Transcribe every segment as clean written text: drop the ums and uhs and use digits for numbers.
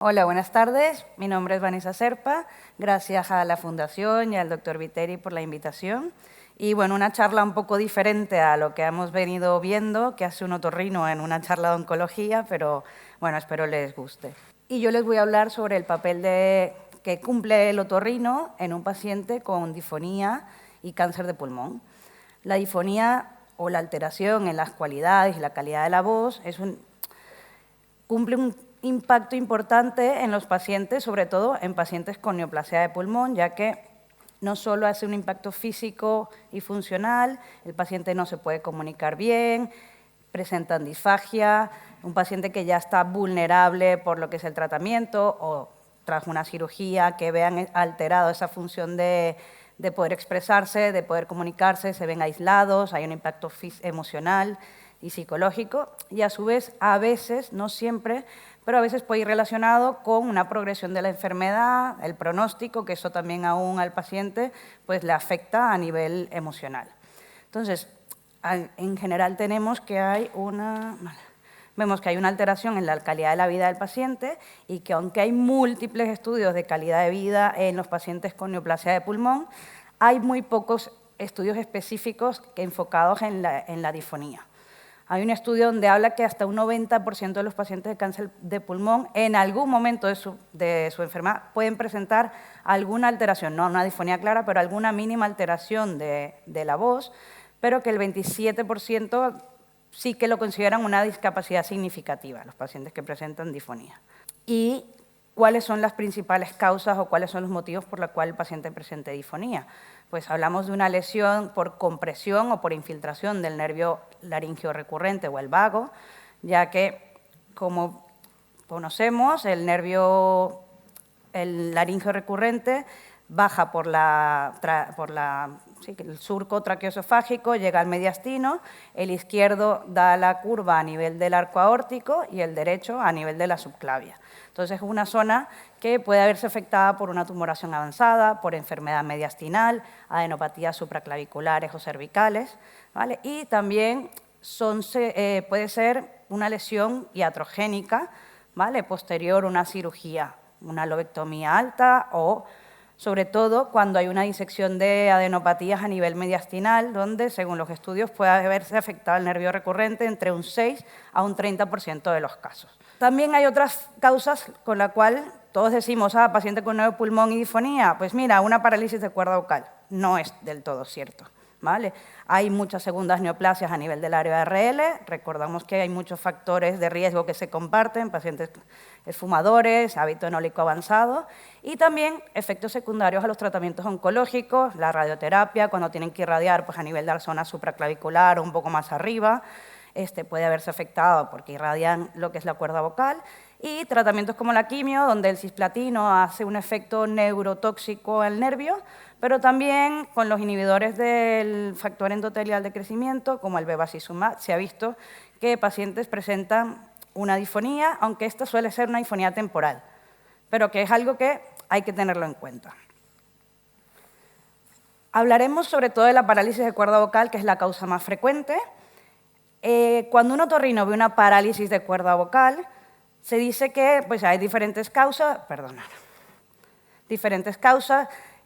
Hola, buenas tardes. Mi nombre es Vanessa Serpa. Gracias a la Fundación y al Dr. Viteri por la invitación. Y bueno, una charla un poco diferente a lo que hemos venido viendo, que hace un otorrino en una charla de oncología, pero bueno, espero les guste. Y yo les voy a hablar sobre el papel que cumple el otorrino en un paciente con disfonía y cáncer de pulmón. La disfonía o la alteración en las cualidades y la calidad de la voz cumple un impacto importante en los pacientes, sobre todo en pacientes con neoplasia de pulmón, ya que no solo hace un impacto físico y funcional, el paciente no se puede comunicar bien, presentan disfagia, un paciente que ya está vulnerable por lo que es el tratamiento o tras una cirugía, que vean alterado esa función de poder expresarse, de poder comunicarse, se ven aislados, hay un impacto emocional y psicológico, y a su vez, a veces, no siempre, pero a veces puede ir relacionado con una progresión de la enfermedad, el pronóstico, que eso también aún al paciente pues, le afecta a nivel emocional. Entonces, en general vemos que hay una alteración en la calidad de la vida del paciente y que aunque hay múltiples estudios de calidad de vida en los pacientes con neoplasia de pulmón, hay muy pocos estudios específicos enfocados en la disfonía. Hay un estudio donde habla que hasta un 90% de los pacientes de cáncer de pulmón en algún momento de su enfermedad pueden presentar alguna alteración, no una disfonía clara, pero alguna mínima alteración de la voz, pero que el 27% sí que lo consideran una discapacidad significativa, los pacientes que presentan disfonía. ¿Y cuáles son las principales causas o cuáles son los motivos por los cuales el paciente presenta disfonía? Pues hablamos de una lesión por compresión o por infiltración del nervio laríngeo recurrente o el vago, ya que, como conocemos, el laríngeo recurrente baja por el surco traqueoesofágico, llega al mediastino, el izquierdo da la curva a nivel del arco aórtico y el derecho a nivel de la subclavia. Entonces, es una zona que puede haberse afectada por una tumoración avanzada, por enfermedad mediastinal, adenopatías supraclaviculares o cervicales, ¿vale? Y también puede ser una lesión iatrogénica, ¿vale? Posterior a una cirugía, una lobectomía alta o, sobre todo, cuando hay una disección de adenopatías a nivel mediastinal, donde, según los estudios, puede haberse afectado el nervio recurrente entre un 6 a un 30% de los casos. También hay otras causas con las cuales todos decimos, paciente con nuevo pulmón y disfonía, pues mira, una parálisis de cuerda vocal. No es del todo cierto, ¿vale? Hay muchas segundas neoplasias a nivel del área ARL, recordamos que hay muchos factores de riesgo que se comparten, pacientes fumadores, hábito enólico avanzado, y también efectos secundarios a los tratamientos oncológicos, la radioterapia, cuando tienen que irradiar pues, a nivel de la zona supraclavicular o un poco más arriba, puede haberse afectado porque irradian lo que es la cuerda vocal, y tratamientos como la quimio, donde el cisplatino hace un efecto neurotóxico al nervio, pero también con los inhibidores del factor endotelial de crecimiento, como el bevacizumab, se ha visto que pacientes presentan una disfonía, aunque esta suele ser una disfonía temporal, pero que es algo que hay que tenerlo en cuenta. Hablaremos sobre todo de la parálisis de cuerda vocal, que es la causa más frecuente. Cuando un otorrino ve una parálisis de cuerda vocal, se dice que pues, hay diferentes causas,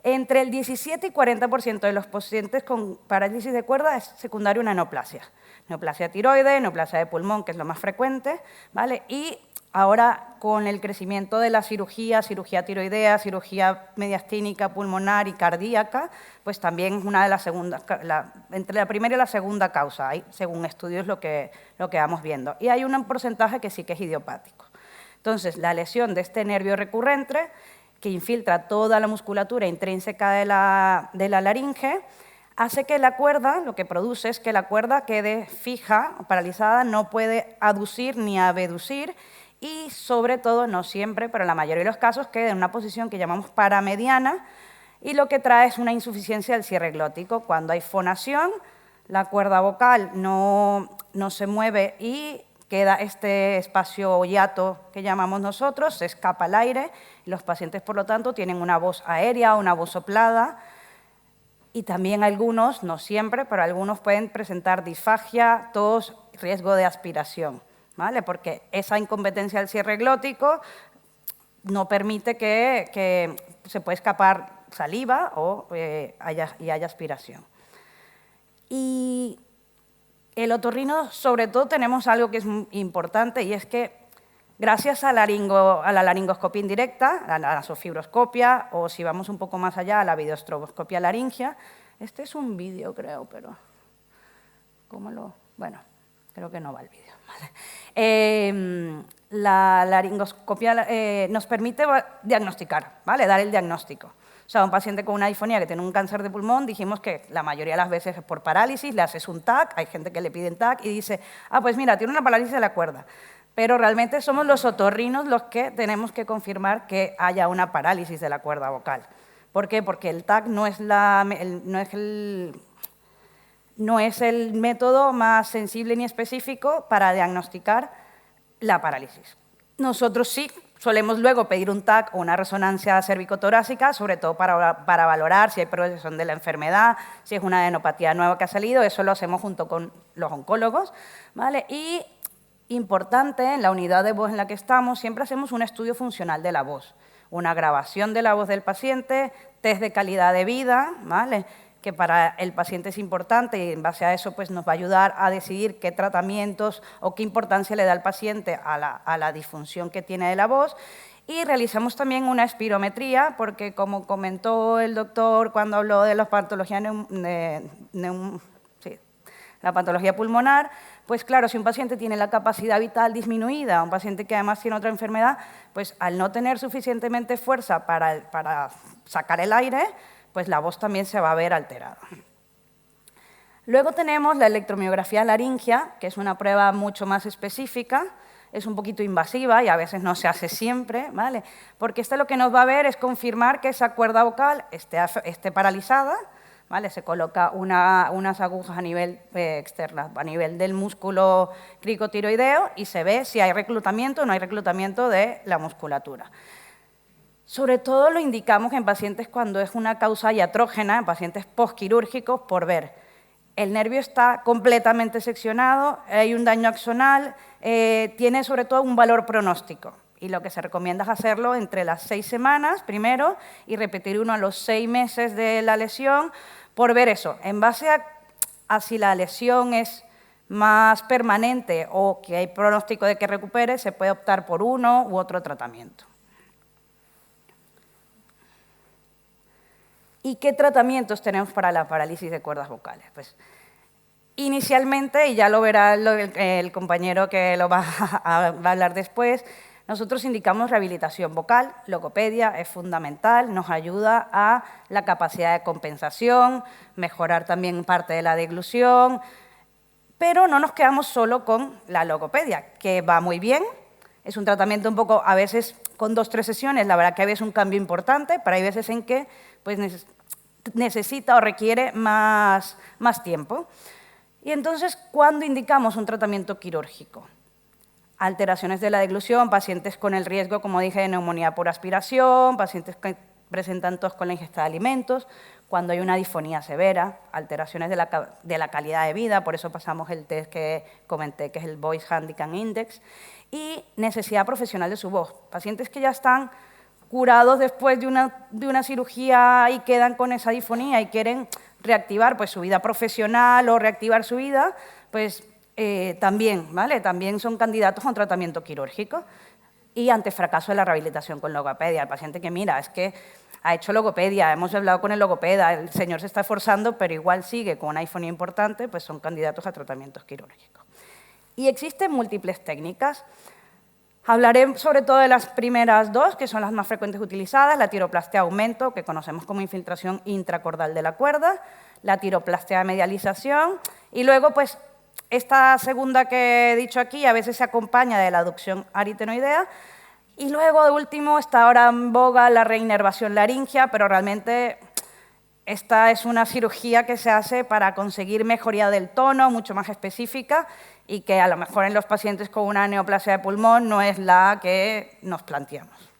entre el 17 y 40% de los pacientes con parálisis de cuerda es secundario una neoplasia. Neoplasia tiroide, neoplasia de pulmón, que es lo más frecuente, ¿vale? Y ahora, con el crecimiento de la cirugía tiroidea, cirugía mediastínica, pulmonar y cardíaca, pues también es una de las segundas, entre la primera y la segunda causa, según estudios lo que vamos viendo. Y hay un porcentaje que sí que es idiopático. Entonces, la lesión de este nervio recurrente, que infiltra toda la musculatura intrínseca de la laringe, hace que la cuerda, lo que produce es que la cuerda quede fija, paralizada, no puede aducir ni abducir y, sobre todo, no siempre, pero en la mayoría de los casos, queda en una posición que llamamos paramediana y lo que trae es una insuficiencia del cierre glótico. Cuando hay fonación, la cuerda vocal no se mueve y queda este espacio hiato que llamamos nosotros, se escapa el aire, y los pacientes, por lo tanto, tienen una voz aérea, una voz soplada, y también algunos, no siempre, pero algunos pueden presentar disfagia, tos, riesgo de aspiración, ¿vale? Porque esa incompetencia del cierre glótico no permite que se pueda escapar saliva o haya aspiración. Y el otorrino, sobre todo, tenemos algo que es importante y es que gracias a la laringoscopia indirecta, a la nasofibroscopia o si vamos un poco más allá, a la videoestroboscopia laringia, este es un vídeo creo, pero bueno, creo que no va el vídeo. Vale. La laringoscopia nos permite diagnosticar, ¿vale? Dar el diagnóstico. O sea, un paciente con una disfonía que tiene un cáncer de pulmón, dijimos que la mayoría de las veces es por parálisis, le haces un TAC, hay gente que le pide el TAC y dice, pues mira, tiene una parálisis de la cuerda. Pero realmente somos los otorrinos los que tenemos que confirmar que haya una parálisis de la cuerda vocal. ¿Por qué? Porque el TAC no es el método más sensible ni específico para diagnosticar la parálisis. Nosotros sí solemos luego pedir un TAC o una resonancia cervicotorácica, sobre todo para valorar si hay progresión de la enfermedad, si es una adenopatía nueva que ha salido, eso lo hacemos junto con los oncólogos, ¿vale? Y importante, en la unidad de voz en la que estamos, siempre hacemos un estudio funcional de la voz, una grabación de la voz del paciente, test de calidad de vida, ¿vale?, que para el paciente es importante y en base a eso pues, nos va a ayudar a decidir qué tratamientos o qué importancia le da al paciente a la disfunción que tiene de la voz. Y realizamos también una espirometría, porque como comentó el doctor cuando habló de la patología, la patología pulmonar, pues claro, si un paciente tiene la capacidad vital disminuida, un paciente que además tiene otra enfermedad, pues al no tener suficientemente fuerza para sacar el aire, pues la voz también se va a ver alterada. Luego tenemos la electromiografía laringia, que es una prueba mucho más específica, es un poquito invasiva y a veces no se hace siempre, ¿vale? Porque lo que nos va a ver es confirmar que esa cuerda vocal esté paralizada, ¿vale? Se coloca unas agujas a nivel externas, a nivel del músculo cricotiroideo y se ve si hay reclutamiento o no hay reclutamiento de la musculatura. Sobre todo lo indicamos en pacientes cuando es una causa iatrógena, en pacientes postquirúrgicos, por ver. El nervio está completamente seccionado, hay un daño axonal, tiene sobre todo un valor pronóstico. Y lo que se recomienda es hacerlo entre las 6 semanas primero y repetir uno a los 6 meses de la lesión por ver eso. En base a si la lesión es más permanente o que hay pronóstico de que recupere, se puede optar por uno u otro tratamiento. ¿Y qué tratamientos tenemos para la parálisis de cuerdas vocales? Pues, inicialmente, y ya lo verá el compañero que lo va a hablar después, nosotros indicamos rehabilitación vocal, logopedia es fundamental, nos ayuda a la capacidad de compensación, mejorar también parte de la deglución, pero no nos quedamos solo con la logopedia, que va muy bien, es un tratamiento un poco, a veces con 2 o 3 sesiones, la verdad que hay un cambio importante, pero hay veces en que pues, necesita o requiere más tiempo. Y entonces, ¿cuándo indicamos un tratamiento quirúrgico? Alteraciones de la deglución, pacientes con el riesgo, como dije, de neumonía por aspiración, pacientes que presentan tos con la ingesta de alimentos, cuando hay una disfonía severa, alteraciones de la calidad de vida, por eso pasamos el test que comenté, que es el Voice Handicap Index, y necesidad profesional de su voz. Pacientes que ya están curados después de una cirugía y quedan con esa disfonía y quieren reactivar pues, su vida profesional o reactivar su vida, pues también, ¿vale? También son candidatos a un tratamiento quirúrgico. Y ante fracaso de la rehabilitación con logopedia, el paciente que mira, es que ha hecho logopedia, hemos hablado con el logopeda, el señor se está esforzando, pero igual sigue con una disfonía importante, pues son candidatos a tratamientos quirúrgicos. Y existen múltiples técnicas. Hablaré sobre todo de las primeras 2, que son las más frecuentes utilizadas, la tiroplastia aumento, que conocemos como infiltración intracordal de la cuerda, la tiroplastia de medialización, y luego, pues, esta segunda que he dicho aquí a veces se acompaña de la aducción aritenoidea, y luego, de último, está ahora en boga la reinervación laringia, pero realmente esta es una cirugía que se hace para conseguir mejoría del tono, mucho más específica, y que a lo mejor en los pacientes con una neoplasia de pulmón no es la que nos planteamos.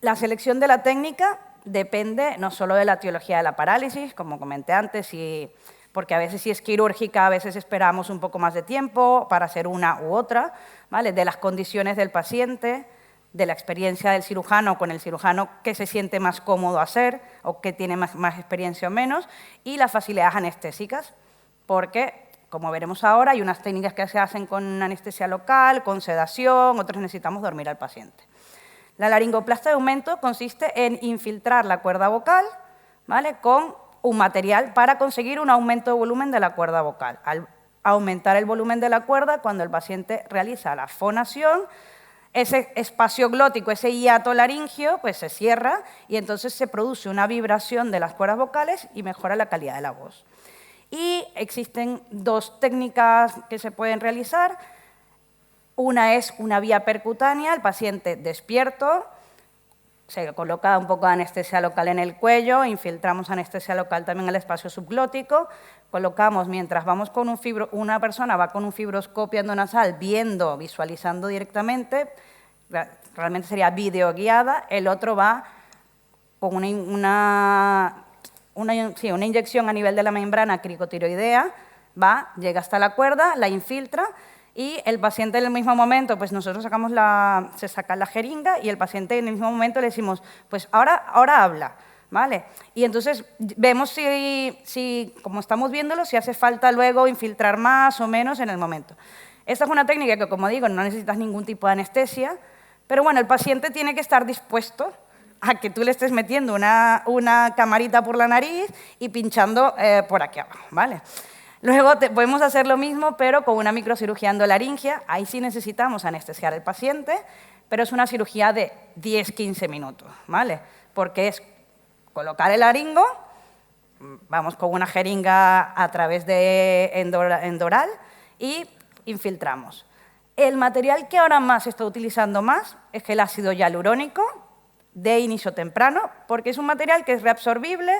La selección de la técnica depende no solo de la etiología de la parálisis, como comenté antes, porque a veces si es quirúrgica, a veces esperamos un poco más de tiempo para hacer una u otra, ¿vale? De las condiciones del paciente, de la experiencia del cirujano con el cirujano que se siente más cómodo hacer o que tiene más experiencia o menos, y las facilidades anestésicas, porque, como veremos ahora, hay unas técnicas que se hacen con anestesia local, con sedación, otras necesitamos dormir al paciente. La laringoplastia de aumento consiste en infiltrar la cuerda vocal, ¿vale?, con un material para conseguir un aumento de volumen de la cuerda vocal. Al aumentar el volumen de la cuerda, cuando el paciente realiza la fonación, ese espacio glótico, ese hiato laringio, pues se cierra y entonces se produce una vibración de las cuerdas vocales y mejora la calidad de la voz. Y existen dos técnicas que se pueden realizar. Una es una vía percutánea, el paciente despierto, se coloca un poco de anestesia local en el cuello, infiltramos anestesia local también al espacio subglótico, colocamos mientras vamos con una persona va con un fibroscopio endonasal viendo, visualizando directamente, realmente sería videoguiada, el otro va con una inyección a nivel de la membrana cricotiroidea, llega hasta la cuerda, la infiltra, y el paciente en el mismo momento, pues nosotros se saca la jeringa y el paciente en el mismo momento le decimos, pues ahora habla, ¿vale? Y entonces vemos si, como estamos viéndolo, si hace falta luego infiltrar más o menos en el momento. Esta es una técnica que, como digo, no necesitas ningún tipo de anestesia, pero bueno, el paciente tiene que estar dispuesto a que tú le estés metiendo una camarita por la nariz y pinchando por aquí abajo, ¿vale? Luego podemos hacer lo mismo, pero con una microcirugía endolaringia. Ahí sí necesitamos anestesiar al paciente, pero es una cirugía de 10-15 minutos, ¿vale? Porque es colocar el laringo, vamos con una jeringa a través de endoral y infiltramos. El material que ahora más se está utilizando más es el ácido hialurónico de inicio temprano, porque es un material que es reabsorbible,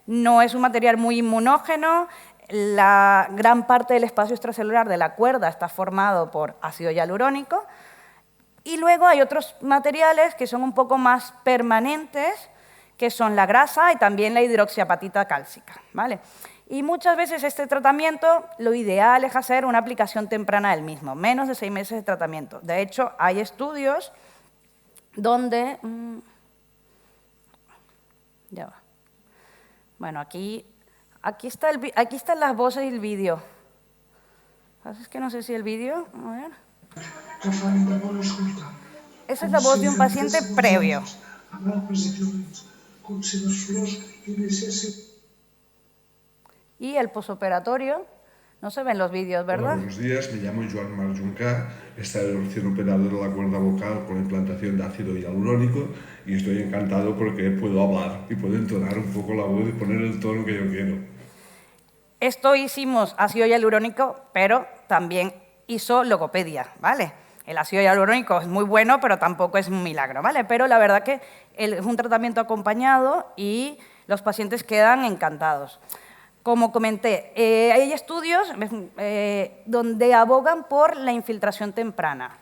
no es un material muy inmunógeno. La gran parte del espacio extracelular de la cuerda está formado por ácido hialurónico. Y luego hay otros materiales que son un poco más permanentes, que son la grasa y también la hidroxiapatita cálcica, ¿vale? Y muchas veces este tratamiento, lo ideal es hacer una aplicación temprana del mismo, menos de 6 meses de tratamiento. De hecho, hay estudios donde... ya va. Bueno, aquí están las voces y el vídeo. Es que no sé si el vídeo... A ver. Esa es la voz de un paciente previo. Y el posoperatorio, no se ven los vídeos, ¿verdad? Hola, buenos días, me llamo Joan Marc Juncá, estoy recién operado de la cuerda vocal con implantación de ácido hialurónico y estoy encantado porque puedo hablar y puedo entonar un poco la voz y poner el tono que yo quiero. Esto hicimos ácido hialurónico, pero también hizo logopedia, ¿vale? El ácido hialurónico es muy bueno, pero tampoco es un milagro, ¿vale? Pero la verdad que es un tratamiento acompañado y los pacientes quedan encantados. Como comenté, hay estudios donde abogan por la infiltración temprana.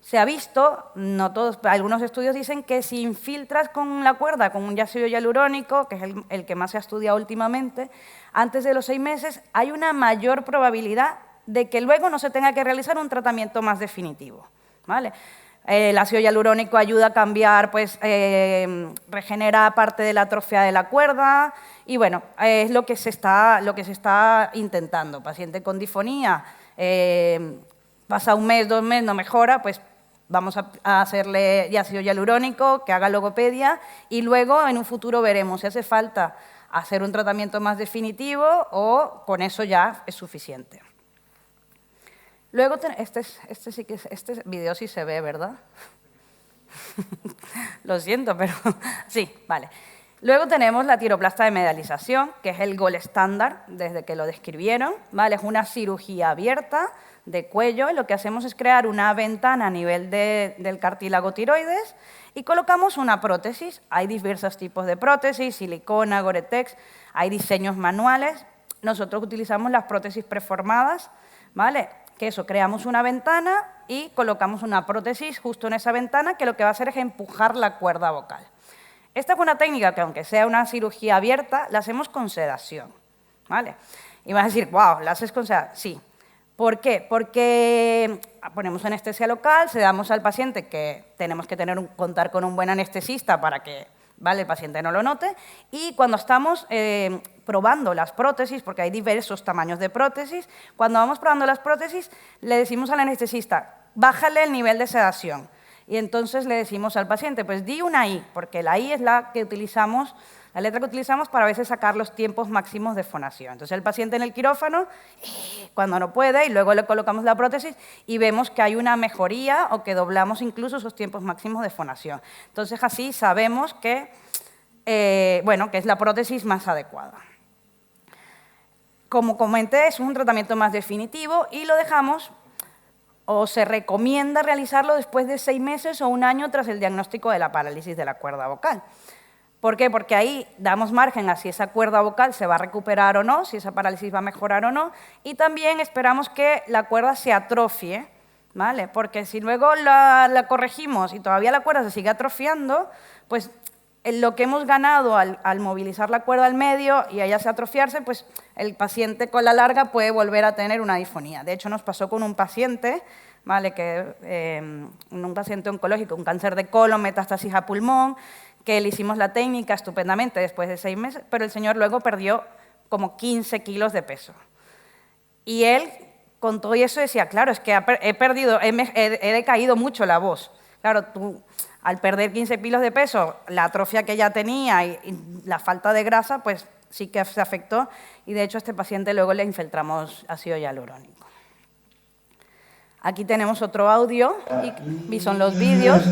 Se ha visto, no todos, algunos estudios dicen que si infiltras con la cuerda, con un ácido hialurónico, que es el que más se ha estudiado últimamente, antes de los 6 meses hay una mayor probabilidad de que luego no se tenga que realizar un tratamiento más definitivo, ¿vale? El ácido hialurónico ayuda a cambiar, pues, regenera parte de la atrofia de la cuerda y, bueno, es lo que se está intentando. Paciente con disfonía, pasa 1 mes, 2 meses, no mejora, pues vamos a hacerle ácido hialurónico, que haga logopedia y luego en un futuro veremos si hace falta hacer un tratamiento más definitivo o con eso ya es suficiente. Luego, este video sí se ve, ¿verdad? Lo siento, pero sí, vale. Luego tenemos la tiroplastia de medialización, que es el gold estándar desde que lo describieron, ¿vale? Es una cirugía abierta de cuello y lo que hacemos es crear una ventana a nivel del cartílago tiroides y colocamos una prótesis. Hay diversos tipos de prótesis, silicona, Gore-Tex, hay diseños manuales. Nosotros utilizamos las prótesis preformadas, ¿vale? Que eso, creamos una ventana y colocamos una prótesis justo en esa ventana que lo que va a hacer es empujar la cuerda vocal. Esta es una técnica que, aunque sea una cirugía abierta, la hacemos con sedación, ¿vale? Y vas a decir, wow, ¿la haces con sedación? Sí. ¿Por qué? Porque ponemos anestesia local, se damos al paciente que tenemos que contar con un buen anestesista para que el paciente no lo note, y cuando estamos probando las prótesis, porque hay diversos tamaños de prótesis, cuando vamos probando las prótesis le decimos al anestesista, bájale el nivel de sedación, y entonces le decimos al paciente, pues di una I, porque la I es la que utilizamos, la letra que utilizamos para a veces sacar los tiempos máximos de fonación. Entonces el paciente en el quirófano, cuando no puede, y luego le colocamos la prótesis y vemos que hay una mejoría o que doblamos incluso esos tiempos máximos de fonación. Entonces así sabemos que, que es la prótesis más adecuada. Como comenté, es un tratamiento más definitivo y lo dejamos o se recomienda realizarlo después de 6 meses o 1 año tras el diagnóstico de la parálisis de la cuerda vocal. ¿Por qué? Porque ahí damos margen a si esa cuerda vocal se va a recuperar o no, si esa parálisis va a mejorar o no, y también esperamos que la cuerda se atrofie, ¿vale? Porque si luego la corregimos y todavía la cuerda se sigue atrofiando, pues lo que hemos ganado al movilizar la cuerda al medio y ella se atrofiarse, pues el paciente con la larga puede volver a tener una disfonía. De hecho, nos pasó con un paciente, ¿vale? Un paciente oncológico, un cáncer de colon, metástasis a pulmón, que le hicimos la técnica estupendamente después de 6 meses, pero el señor luego perdió como 15 kilos de peso. Y él, con todo eso, decía, claro, es que he decaído mucho la voz. Claro, tú, al perder 15 kilos de peso, la atrofia que ya tenía y la falta de grasa, pues sí que se afectó. Y de hecho, a este paciente luego le infiltramos ácido hialurónico. Aquí tenemos otro audio y son los vídeos.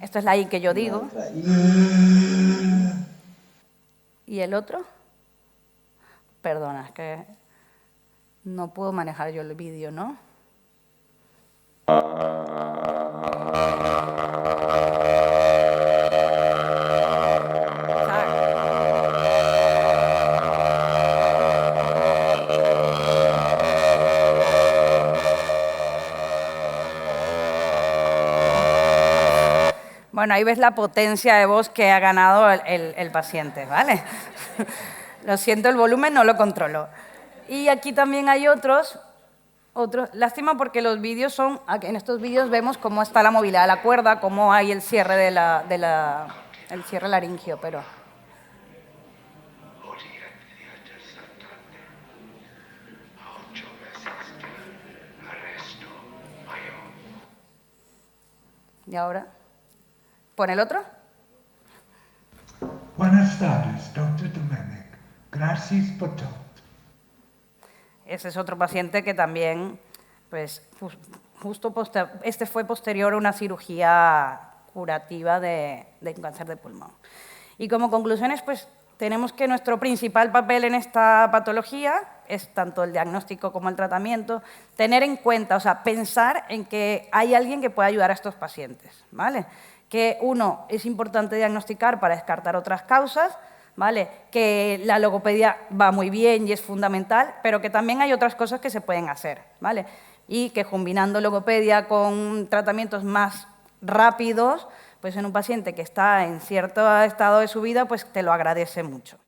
Esto es la I que yo digo. ¿Y el otro? Perdona, es que no puedo manejar yo el vídeo, ¿no? Bueno, ahí ves la potencia de voz que ha ganado el paciente, ¿vale? Lo siento, el volumen no lo controlo. Y aquí también hay otros. Lástima porque los vídeos son, en estos vídeos vemos cómo está la movilidad de la cuerda, cómo hay el cierre el cierre laringio, pero... ¿Y ahora? ¿Pon el otro? Buenas tardes, Dr. Domènech. Gracias por todo. Ese es otro paciente que también, pues, este fue posterior a una cirugía curativa de cáncer de pulmón. Y como conclusiones, pues, tenemos que nuestro principal papel en esta patología es tanto el diagnóstico como el tratamiento, tener en cuenta, o sea, pensar en que hay alguien que pueda ayudar a estos pacientes, ¿vale? Que uno, es importante diagnosticar para descartar otras causas, ¿vale? Que la logopedia va muy bien y es fundamental, pero que también hay otras cosas que se pueden hacer, ¿vale? Y que combinando logopedia con tratamientos más rápidos, pues en un paciente que está en cierto estado de su vida, pues te lo agradece mucho.